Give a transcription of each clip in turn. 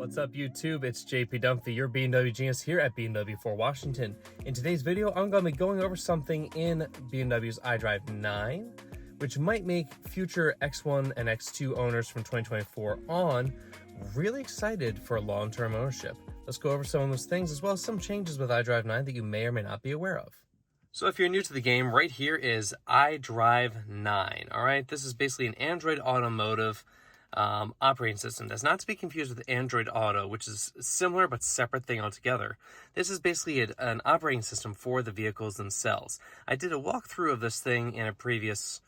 What's up, YouTube? It's JP Dunphy, your BMW genius here at BMW 4 Washington. In today's video, I'm going to be going over something in BMW's iDrive 9, which might make future X1 and X2 owners from 2024 on really excited for long-term ownership. Let's go over some of those things, as well as some changes with iDrive 9 that you may or may not be aware of. So if you're new to the game, right here is iDrive 9, all right? This is basically an Android automotive operating system. That's not to be confused with Android Auto, which is a similar but separate thing altogether. This is basically an operating system for the vehicles themselves. I did a walkthrough of this thing in a previous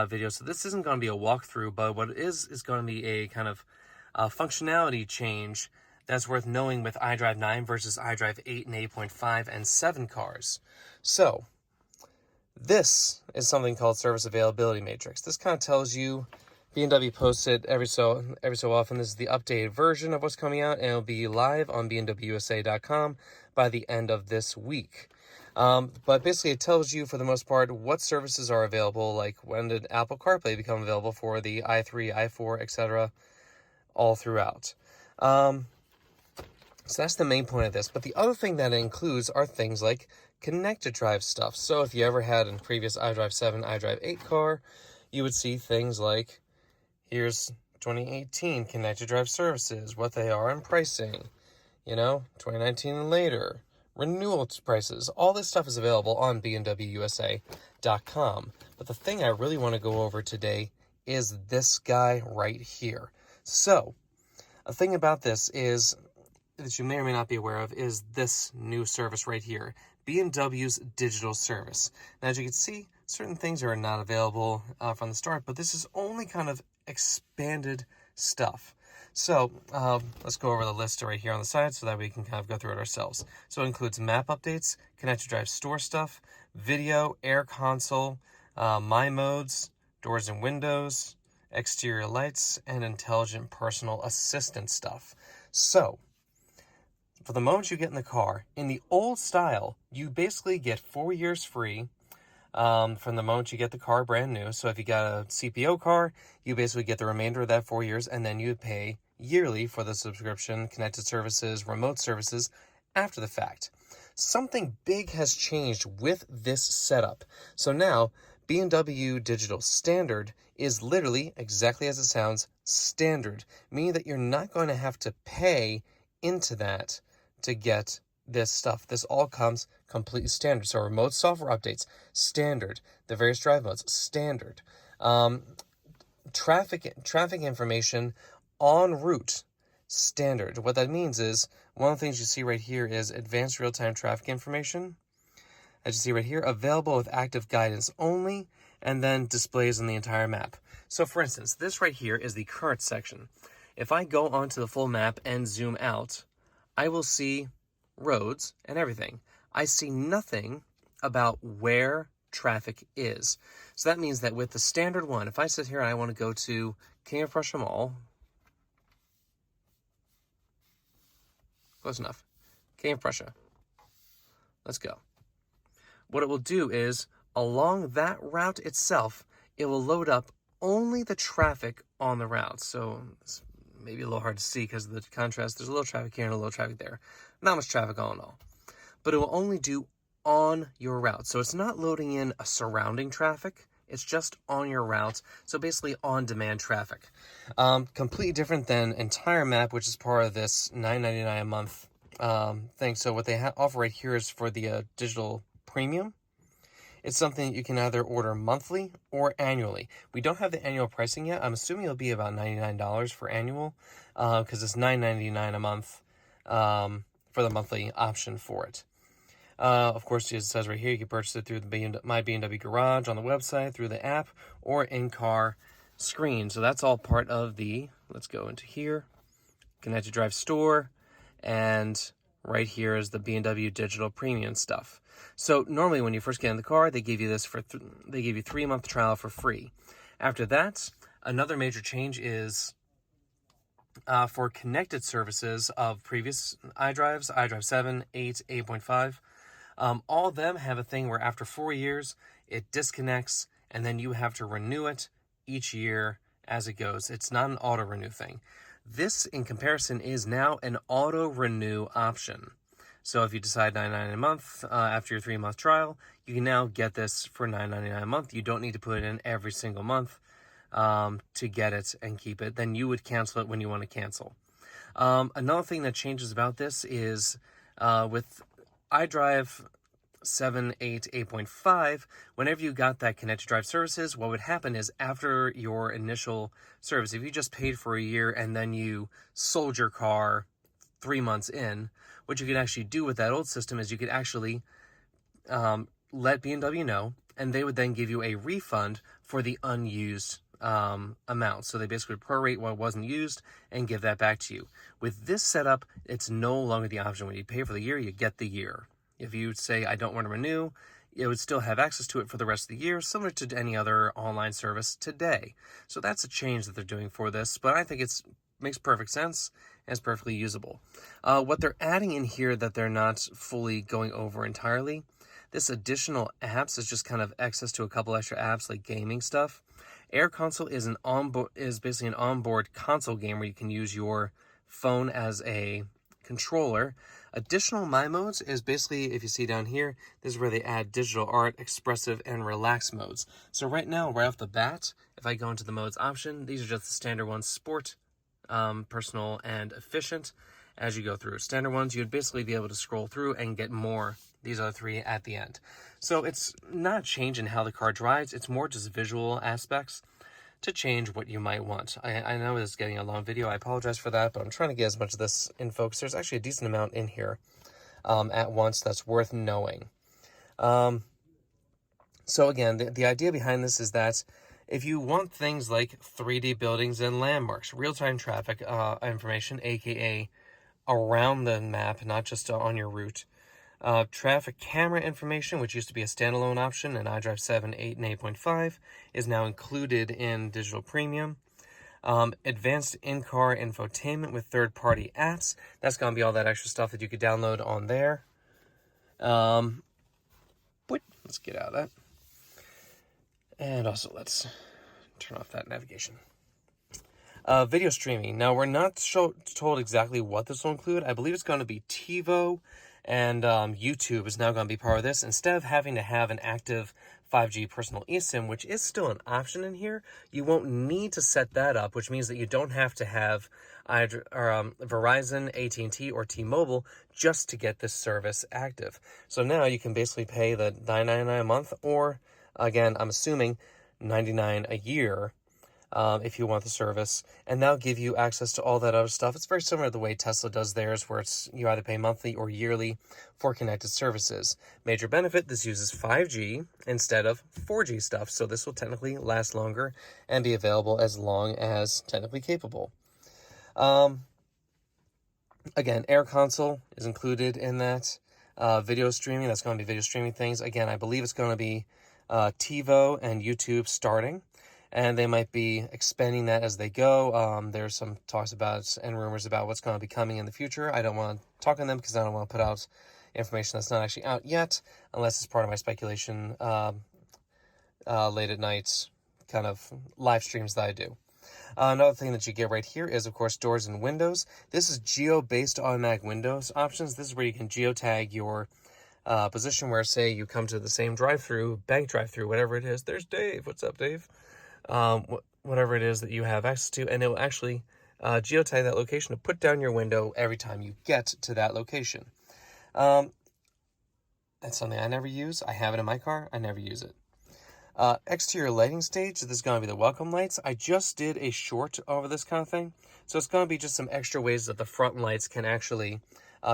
video, so this isn't going to be a walkthrough, but what it is going to be a kind of functionality change that's worth knowing with iDrive 9 versus iDrive 8 and 8.5 and 7 cars. So this is something called Service Availability Matrix. This kind of tells you, BMW posts it every so often. This is the updated version of what's coming out, and it'll be live on BMWusa.com by the end of this week. But basically, it tells you, for the most part, what services are available, like when did Apple CarPlay become available for the i3, i4, etc., all throughout. So that's the main point of this. But the other thing that it includes are things like connected drive stuff. So if you ever had a previous iDrive 7, iDrive 8 car, you would see things like, here's 2018 connected drive services, what they are and pricing, 2019 and later, renewal prices. All this stuff is available on BMWusa.com. But the thing I really want to go over today is this guy right here. So, a thing about this is, that you may or may not be aware of, is this new service right here, BMW's digital service. Now, as you can see, certain things are not available from the start, but this is only kind of expanded stuff. So let's go over the list right here on the side so that we can kind of go through it ourselves. So it includes map updates, connected drive store stuff, video, air console, my modes, doors and windows, exterior lights, and intelligent personal assistant stuff. So for the moment you get in the car, in the old style, you basically get 4 years free from the moment you get the car brand new. So if you got a CPO car, you basically get the remainder of that 4 years, and then you pay yearly for the subscription, connected services, remote services after the fact. Something big has changed with this setup. So now BMW Digital Standard is literally, exactly as it sounds, standard, meaning that you're not going to have to pay into that to get this stuff. This all comes completely standard. So remote software updates, standard. The various drive modes, standard. Traffic information en route, standard. What that means is, one of the things you see right here is advanced real-time traffic information. As you see right here, available with active guidance only, and then displays on the entire map. So for instance, this right here is the current section. If I go onto the full map and zoom out, I will see roads and everything. I see nothing about where traffic is. So that means that with the standard one, if I sit here and I want to go to King of Prussia Mall, close enough, King of Prussia, let's go. What it will do is, along that route itself, it will load up only the traffic on the route. So it's maybe a little hard to see because of the contrast. There's a little traffic here and a little traffic there. Not much traffic all in all. But it will only do on your route. So it's not loading in a surrounding traffic. It's just on your route. So basically on-demand traffic. Completely different than entire map, which is part of this $9.99 a month thing. So what they offer right here is for the digital premium. It's something that you can either order monthly or annually. We don't have the annual pricing yet. I'm assuming it'll be about $99 for annual, because it's $9.99 a month for the monthly option for it. Of course, as it says right here, you can purchase it through the My BMW Garage on the website, through the app, or in-car screen. So that's all part of the, let's go into here, connected drive store, and right here is the BMW Digital Premium stuff. So normally when you first get in the car, they give you this for they give you 3-month trial for free. After that, another major change is for connected services of previous iDrives, iDrive 7, 8, 8.5. All of them have a thing where after 4 years, it disconnects, and then you have to renew it each year as it goes. It's not an auto-renew thing. This, in comparison, is now an auto-renew option. So if you decide $9.99 a month after your 3-month trial, you can now get this for $9.99 a month. You don't need to put it in every single month to get it and keep it. Then you would cancel it when you want to cancel. Another thing that changes about this is with iDrive 7, 8, 8.5, whenever you got that connected drive services, what would happen is after your initial service, if you just paid for a year and then you sold your car 3 months in, what you could actually do with that old system is you could actually let BMW know, and they would then give you a refund for the unused amount. So they basically prorate what wasn't used and give that back to you. With this setup, it's no longer the option. When you pay for the year, you get the year. If you say, I don't want to renew, it would still have access to it for the rest of the year, similar to any other online service today. So that's a change that they're doing for this, but I think it makes perfect sense and it's perfectly usable. What they're adding in here that they're not fully going over entirely, this additional apps is just kind of access to a couple extra apps like gaming stuff. Air Console is basically an onboard console game where you can use your phone as a controller. Additional My Modes is basically, if you see down here, this is where they add digital art, expressive, and relax modes. So right now, right off the bat, if I go into the modes option, these are just the standard ones: sport, personal, and efficient. As you go through standard ones, you'd basically be able to scroll through and get more. These are the 3 at the end. So it's not a change in how the car drives, it's more just visual aspects to change what you might want. I know this is getting a long video, I apologize for that, but I'm trying to get as much of this in focus. There's actually a decent amount in here at once that's worth knowing. So again, the idea behind this is that if you want things like 3D buildings and landmarks, real-time traffic information, aka around the map, not just on your route, traffic camera information, which used to be a standalone option in iDrive 7, 8, and 8.5, is now included in Digital Premium. Advanced in-car infotainment with third-party apps. That's going to be all that extra stuff that you could download on there. Let's get out of that. And also, let's turn off that navigation. Video streaming. Now, we're not told exactly what this will include. I believe it's going to be TiVo, and YouTube is now going to be part of this. Instead of having to have an active 5G personal eSIM, which is still an option in here, you won't need to set that up, which means that you don't have to have Verizon, AT&T, or T-Mobile just to get this service active. So now you can basically pay the $9.99 a month, or again, I'm assuming $99 a year, if you want the service, and that'll give you access to all that other stuff. It's very similar to the way Tesla does theirs, where you either pay monthly or yearly for connected services. Major benefit, this uses 5G instead of 4G stuff, so this will technically last longer and be available as long as technically capable. Again, Air Console is included in that. Video streaming, that's going to be video streaming things. Again, I believe it's going to be TiVo and YouTube starting, and they might be expanding that as they go. There's some talks about and rumors about what's going to be coming in the future. I don't want to talk on them because I don't want to put out information that's not actually out yet, unless it's part of my speculation late at night kind of live streams that I do. Another thing that you get right here is, of course, doors and windows. This is geo-based automatic windows options. This is where you can geotag your position, where, say, you come to the same drive-through, bank drive-through, whatever it is. There's Dave. What's up, Dave? Whatever it is that you have access to, and it will actually geotag that location to put down your window every time you get to that location. That's something I never use. I have it in my car. I never use it. Exterior lighting stage. This is going to be the welcome lights. I just did a short over this kind of thing, so it's going to be just some extra ways that the front lights can actually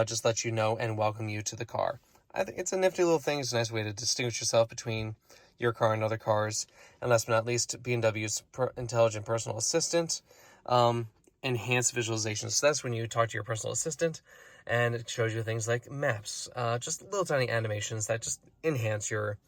just let you know and welcome you to the car. I think it's a nifty little thing. It's a nice way to distinguish yourself between your car and other cars. And last but not least, BMW's intelligent personal assistant, enhanced visualization. So that's when you talk to your personal assistant and it shows you things like maps, just little tiny animations that just enhance your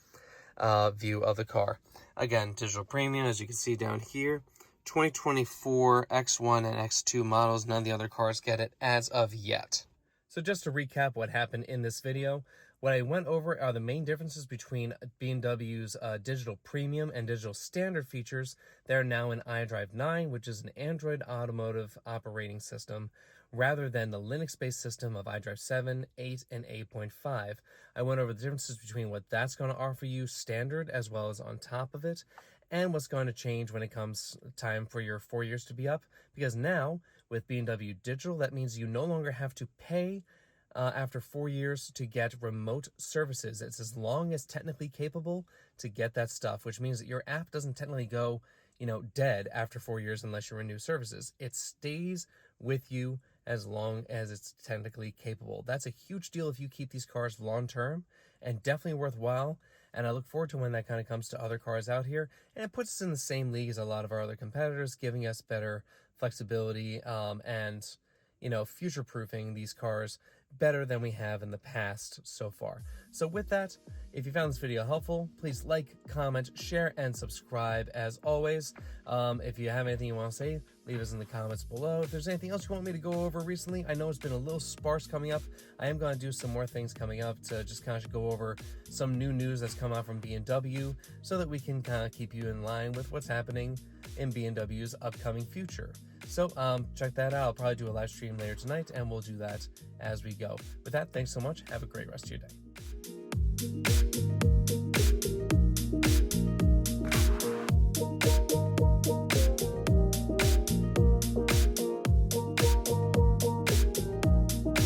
view of the car. Again, digital premium, as you can see down here, 2024 X1 and X2 models. None of the other cars get it as of yet. So just to recap what happened in this video, What I went over are the main differences between BMW's digital premium and digital standard features. They're now in iDrive 9, which is an Android automotive operating system, rather than the Linux-based system of iDrive 7, 8, and 8.5. I went over the differences between what that's going to offer you standard as well as on top of it, and what's going to change when it comes time for your 4 years to be up. Because now, with BMW Digital, that means you no longer have to pay after 4 years to get remote services. It's as long as technically capable to get that stuff, which means that your app doesn't technically go, dead after 4 years unless you renew services. It stays with you as long as it's technically capable. That's a huge deal if you keep these cars long term, and definitely worthwhile. And I look forward to when that kind of comes to other cars out here. And it puts us in the same league as a lot of our other competitors, giving us better flexibility and future-proofing these cars better than we have in the past so far. So with that, if you found this video helpful, please like, comment, share, and subscribe as always. If you have anything you want to say, leave us in the comments below. If there's anything else you want me to go over recently, I know it's been a little sparse coming up. I am going to do some more things coming up to just kind of go over some new news that's come out from BMW so that we can kind of keep you in line with what's happening in BMW's upcoming future. So check that out. I'll probably do a live stream later tonight, and we'll do that as we go. With that, thanks so much. Have a great rest of your day.